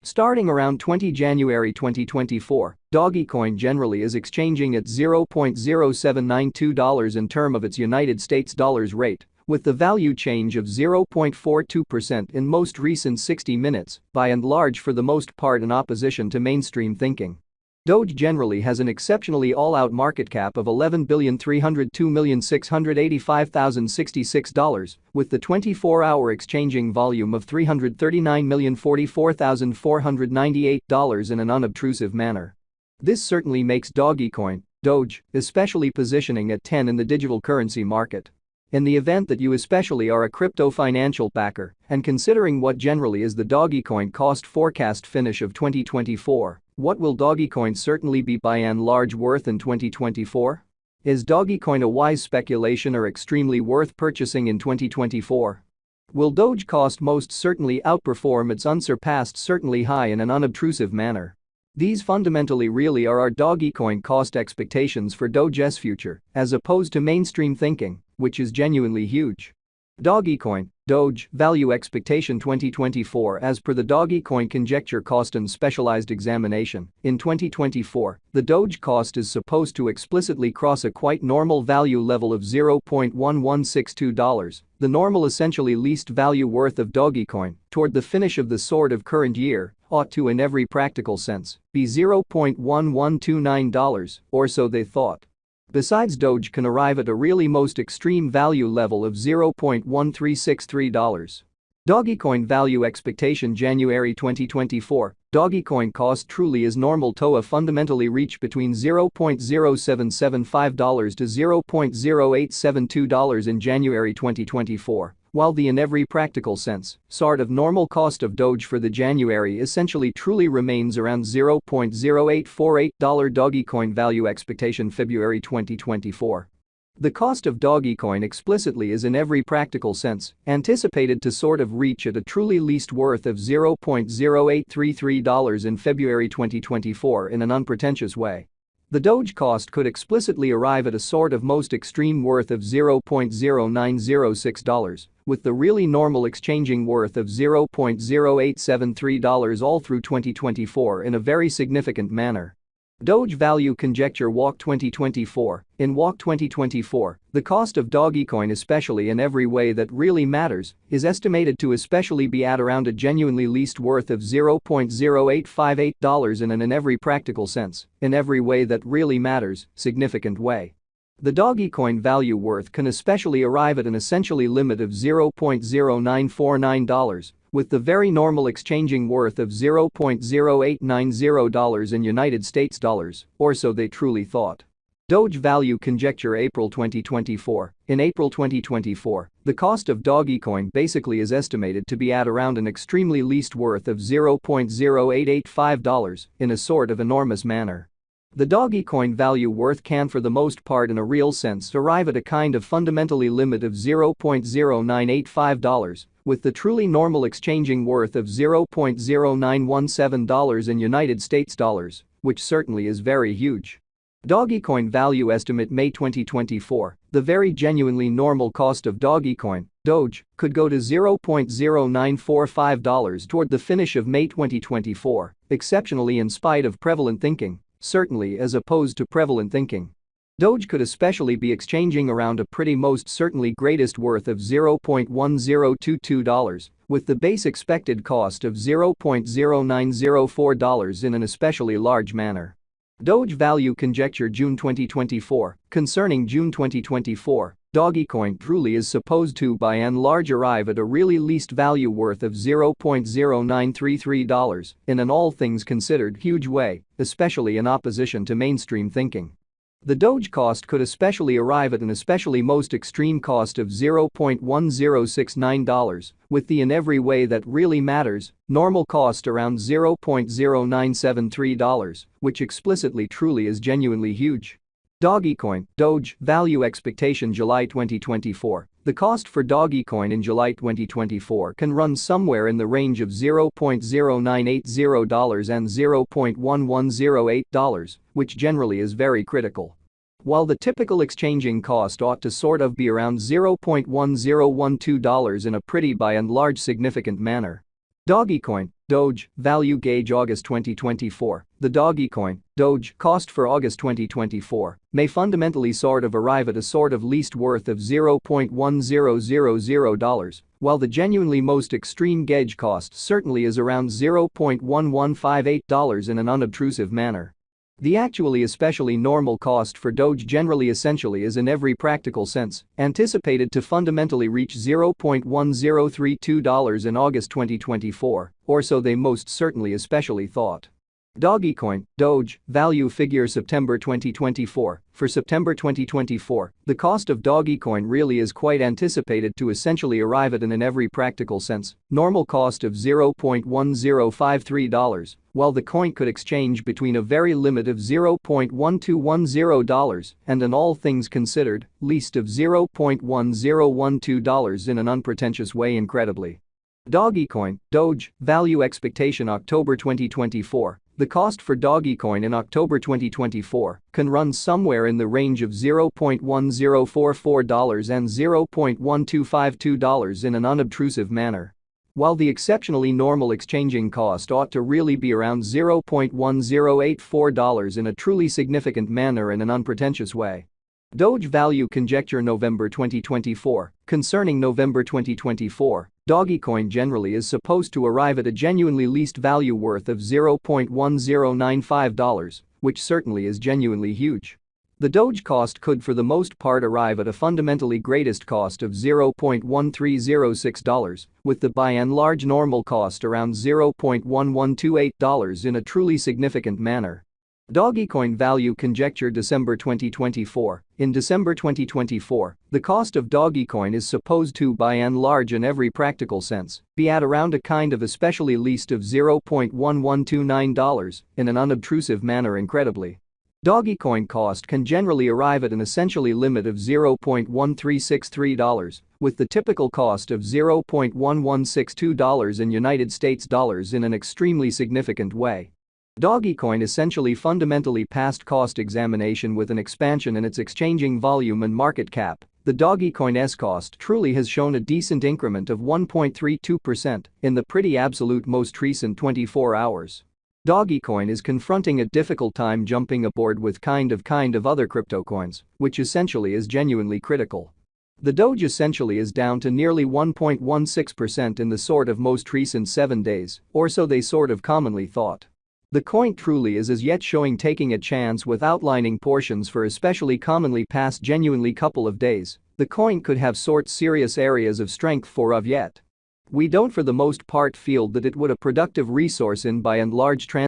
Starting around 20 January 2024, Dogecoin generally is exchanging at $0.0792 in term of its United States dollars rate, with the value change of 0.42% in most recent 60 minutes, by and large for the most part in opposition to mainstream thinking. Doge generally has an exceptionally all-out market cap of $11,302,685,066, with the 24-hour exchanging volume of $339,044,498 in an unobtrusive manner. This certainly makes Dogecoin, Doge, especially positioning at 10 in the digital currency market. In the event that you especially are a crypto financial backer, and considering what generally is the Dogecoin cost forecast finish of 2024, what will Dogecoin certainly be by and large worth in 2024? Is Dogecoin a wise speculation or extremely worth purchasing in 2024? Will Doge cost most certainly outperform its unsurpassed certainly high in an unobtrusive manner? These fundamentally really are our Dogecoin cost expectations for Doge's future, as opposed to mainstream thinking, which is genuinely huge. Dogecoin, Doge, value expectation 2024. As per the Dogecoin conjecture cost and specialized examination, in 2024, the Doge cost is supposed to explicitly cross a quite normal value level of $0.1162, the normal essentially least value worth of Dogecoin, toward the finish of the sort of current year, ought to in every practical sense, be $0.1129, or so they thought. Besides, Doge can arrive at a really most extreme value level of $0.1363. Dogecoin value expectation January 2024, Dogecoin cost truly is normal to a fundamentally reach between $0.0775 to $0.0872 in January 2024, while the in every practical sense, sort of normal cost of Doge for the January essentially truly remains around $0.0848. Dogecoin value expectation February 2024. The cost of Dogecoin explicitly is in every practical sense anticipated to sort of reach at a truly least worth of $0.0833 in February 2024 in an unpretentious way. The Doge cost could explicitly arrive at a sort of most extreme worth of $0.0906, with the really normal exchanging worth of $0.0873 all through 2024 in a very significant manner. Doge value conjecture Walk 2024. In Walk 2024, the cost of Dogecoin especially in every way that really matters is estimated to especially be at around a genuinely least worth of $0.0858 in an in every practical sense, in every way that really matters, significant way. The Dogecoin value worth can especially arrive at an essentially limit of $0.0949, with the very normal exchanging worth of $0.0890 in United States dollars, or so they truly thought. Doge value conjecture April 2024. In April 2024, the cost of Dogecoin basically is estimated to be at around an extremely least worth of $0.0885 in a sort of enormous manner. The Dogecoin value worth can for the most part in a real sense arrive at a kind of fundamentally limit of $0.0985, with the truly normal exchanging worth of $0.0917 in United States dollars, which certainly is very huge. Dogecoin value estimate May 2024, the very genuinely normal cost of Dogecoin, Doge, could go to $0.0945 toward the finish of May 2024, exceptionally in spite of prevalent thinking, certainly as opposed to prevalent thinking. Doge could especially be exchanging around a pretty most certainly greatest worth of $0.1022, with the base expected cost of $0.0904 in an especially large manner. Doge value conjecture June 2024. Concerning June 2024, Dogecoin truly is supposed to by and large arrive at a really least value worth of $0.0933 in an all things considered huge way, especially in opposition to mainstream thinking. The Doge cost could especially arrive at an especially most extreme cost of $0.1069, with the in every way that really matters, normal cost around $0.0973, which explicitly truly is genuinely huge. Dogecoin, Doge, value expectation July 2024. The cost for Dogecoin in July 2024 can run somewhere in the range of $0.0980 and $0.1108, which generally is very critical. While the typical exchanging cost ought to sort of be around $0.1012 in a pretty by and large significant manner. Dogecoin, Doge, value gauge August 2024. The Dogecoin, Doge, cost for August 2024 may fundamentally sort of arrive at a sort of least worth of $0.1000, while the genuinely most extreme gauge cost certainly is around $0.1158 in an unobtrusive manner. The actually especially normal cost for Doge generally essentially is in every practical sense anticipated to fundamentally reach $0.1032 in August 2024, or so they most certainly especially thought. Dogecoin, Doge, value figure September 2024. For September 2024, the cost of Dogecoin really is quite anticipated to essentially arrive at an in every practical sense normal cost of $0.1053, while the coin could exchange between a very limit of $0.1210 and an all things considered least of $0.1012 in an unpretentious way incredibly. Dogecoin, Doge, value expectation October 2024. The cost for Dogecoin in October 2024 can run somewhere in the range of $0.1044 and $0.1252 in an unobtrusive manner. While the exceptionally normal exchanging cost ought to really be around $0.1084 in a truly significant manner in an unpretentious way. Doge value conjecture November 2024. Concerning November 2024, Dogecoin generally is supposed to arrive at a genuinely least value worth of $0.1095, which certainly is genuinely huge. The Doge cost could for the most part arrive at a fundamentally greatest cost of $0.1306, with the by and large normal cost around $0.1128 in a truly significant manner. Dogecoin value conjecture December 2024. In December 2024, the cost of Dogecoin is supposed to by and large in every practical sense be at around a kind of especially least of $0.1129 in an unobtrusive manner incredibly. Dogecoin cost can generally arrive at an essentially limit of $0.1363, with the typical cost of $0.1162 in United States dollars in an extremely significant way. Dogecoin essentially fundamentally passed cost examination with an expansion in its exchanging volume and market cap. The Dogecoin's cost truly has shown a decent increment of 1.32% in the pretty absolute most recent 24 hours. Dogecoin is confronting a difficult time jumping aboard with kind of other crypto coins, which essentially is genuinely critical. The Doge essentially is down to nearly 1.16% in the sort of most recent 7 days, or so they sort of commonly thought. The coin truly is as yet showing taking a chance with outlining portions for especially commonly past genuinely couple of days. The coin could have serious areas of strength for of yet. We don't for the most part feel that it would a productive resource in by and large